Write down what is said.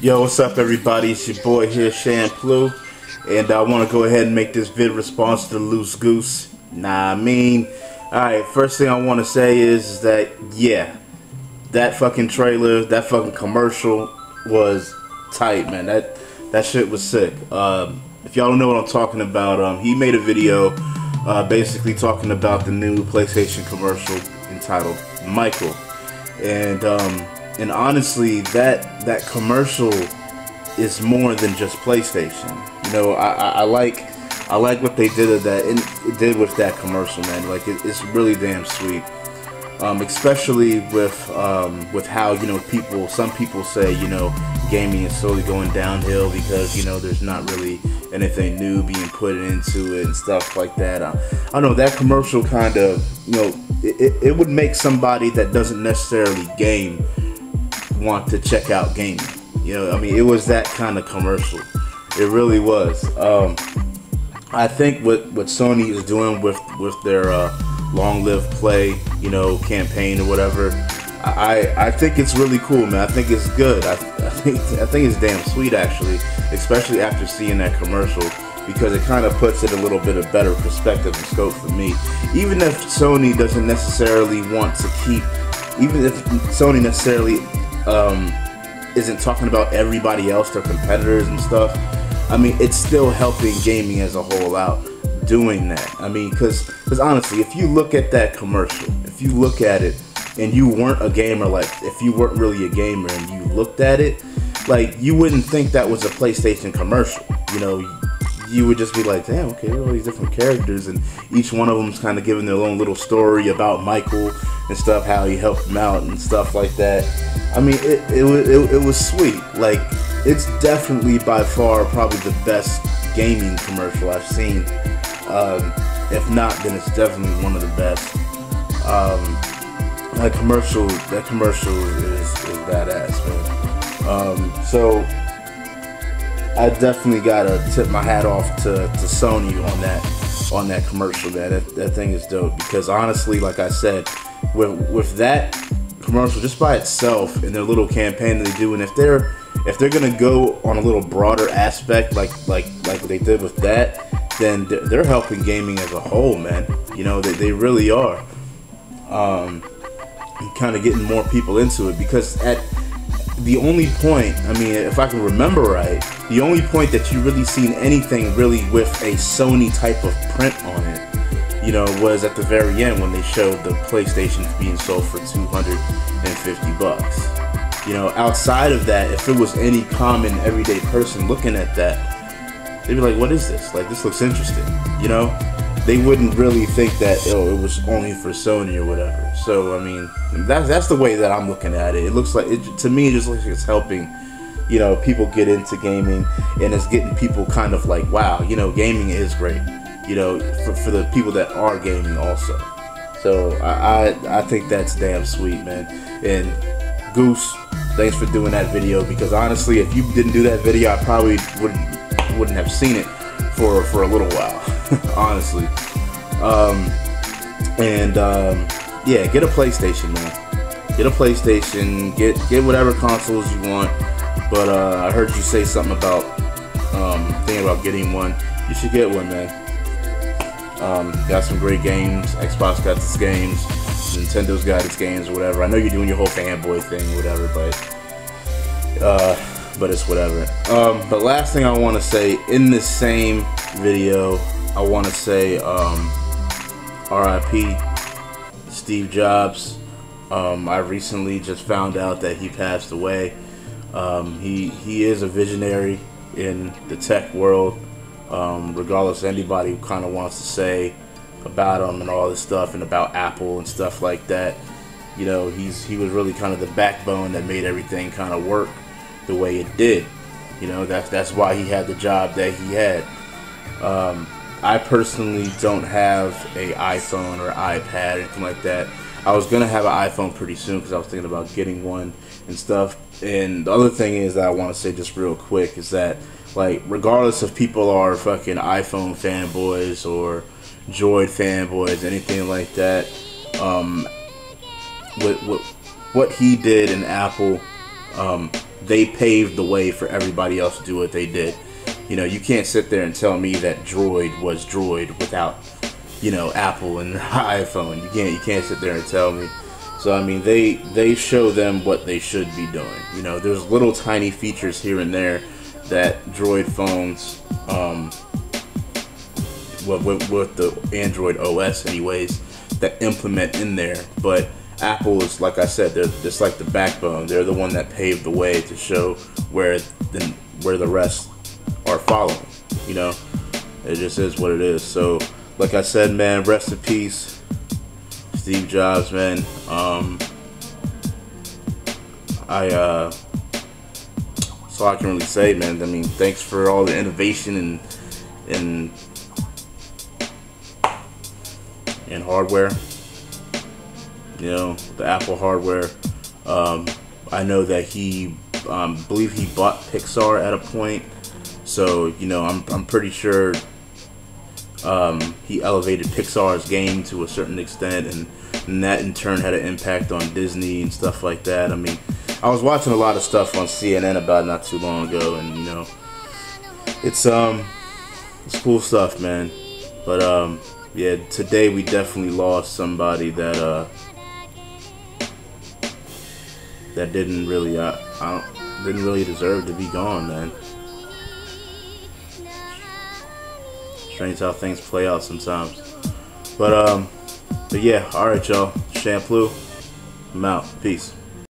Yo, what's up everybody? It's your boy here, DubCenTruL, and I want to go ahead and make this vid response to the Loose Goose. Alright, first thing I want to say is that, yeah, that fucking trailer, that fucking commercial was tight, man. That shit was sick. If y'all don't know what I'm talking about, he made a video basically talking about the new PlayStation commercial entitled Michael. And honestly, that commercial is more than just PlayStation. You know, I like what they did with that commercial, man. Like it's really damn sweet. Especially with how, you know, some people say, you know, gaming is slowly going downhill because, you know, there's not really anything new being put into it and stuff like that. I don't know, that commercial kind of, you know, it would make somebody that doesn't necessarily game want to check out gaming. You know, I mean, it was that kind of commercial. It really was. I think what Sony is doing with their Long Live Play, you know, campaign or whatever, I think it's really cool, man. I think it's good. I think it's damn sweet, actually, especially after seeing that commercial, because it kind of puts it a little bit of better perspective and scope for me. Even if Sony doesn't necessarily want to keep, even if Sony necessarily isn't talking about everybody else, their competitors and stuff, I mean, it's still helping gaming as a whole out doing that. I mean, because honestly, if you look at that commercial, if you look at it and you weren't a gamer, like if you weren't really a gamer and you looked at it, like you wouldn't think that was a PlayStation commercial. You know, you would just be like, damn, okay, all these different characters, and each one of them's kind of giving their own little story about Michael and stuff, how he helped him out and stuff like that. I mean, it was sweet. Like, it's definitely by far probably the best gaming commercial I've seen. If not, then it's definitely one of the best. That commercial is badass, man. So I definitely gotta tip my hat off to Sony on that commercial, man. That thing is dope, because honestly, like I said, with that commercial just by itself and their little campaign that they do, and if they're gonna go on a little broader aspect like they did with that, then they're helping gaming as a whole, man. You know, they really are. Kind of getting more people into it, because at the only point, I mean, if I can remember right, the only point that you really seen anything really with a Sony type of print on it, you know, was at the very end when they showed the PlayStation being sold for $250. You know, outside of that, if it was any common everyday person looking at that, they'd be like, what is this? Like, this looks interesting, you know? They wouldn't really think that, oh, it was only for Sony or whatever. So, I mean, that's the way that I'm looking at it. It looks like, to me, it just looks like it's helping, you know, people get into gaming, and it's getting people kind of like, wow, you know, gaming is great, you know, for the people that are gaming also. So, I think that's damn sweet, man. And Goose, thanks for doing that video, because honestly, if you didn't do that video, I probably wouldn't have seen it for a little while. Honestly. Yeah, get a PlayStation, man. Get a PlayStation, get whatever consoles you want. But I heard you say something about thinking about getting one. You should get one, man. Got some great games. Xbox got its games, Nintendo's got its games or whatever. I know you're doing your whole fanboy thing or whatever, but it's whatever. But last thing I want to say, in this same video, I want to say R.I.P. Steve Jobs. I recently just found out that he passed away. He is a visionary in the tech world, regardless of anybody who kind of wants to say about him and all this stuff, and about Apple and stuff like that. You know, he was really kind of the backbone that made everything kind of work the way it did. You know, that's why he had the job that he had. I personally don't have a iPhone or iPad or anything like that. I was gonna have an iPhone pretty soon because I was thinking about getting one and stuff. And the other thing is that I want to say just real quick is that, like, regardless if people are fucking iPhone fanboys or Droid fanboys, anything like that, what he did in Apple they paved the way for everybody else to do what they did. You know, you can't sit there and tell me that Droid was Droid without, you know, Apple and iPhone. You can't sit there and tell me. So I mean, they show them what they should be doing. You know, there's little tiny features here and there that Droid phones, with the Android OS anyways, that implement in there. But Apple is, like I said, they're just like the backbone. They're the one that paved the way to show where the rest are following. You know, it just is what it is. So, like I said, man, rest in peace, Steve Jobs, man. That's all I can really say, man. I mean, thanks for all the innovation and hardware. You know, the Apple hardware. I know that he, believe he bought Pixar at a point. So, you know, I'm pretty sure he elevated Pixar's game to a certain extent, and that in turn had an impact on Disney and stuff like that. I mean, I was watching a lot of stuff on CNN about it not too long ago, and you know, it's cool stuff, man. But yeah, today we definitely lost somebody that that didn't really deserve to be gone, man. Strange how things play out sometimes. But yeah, alright y'all. DaLooseGooses11, I'm out. Peace.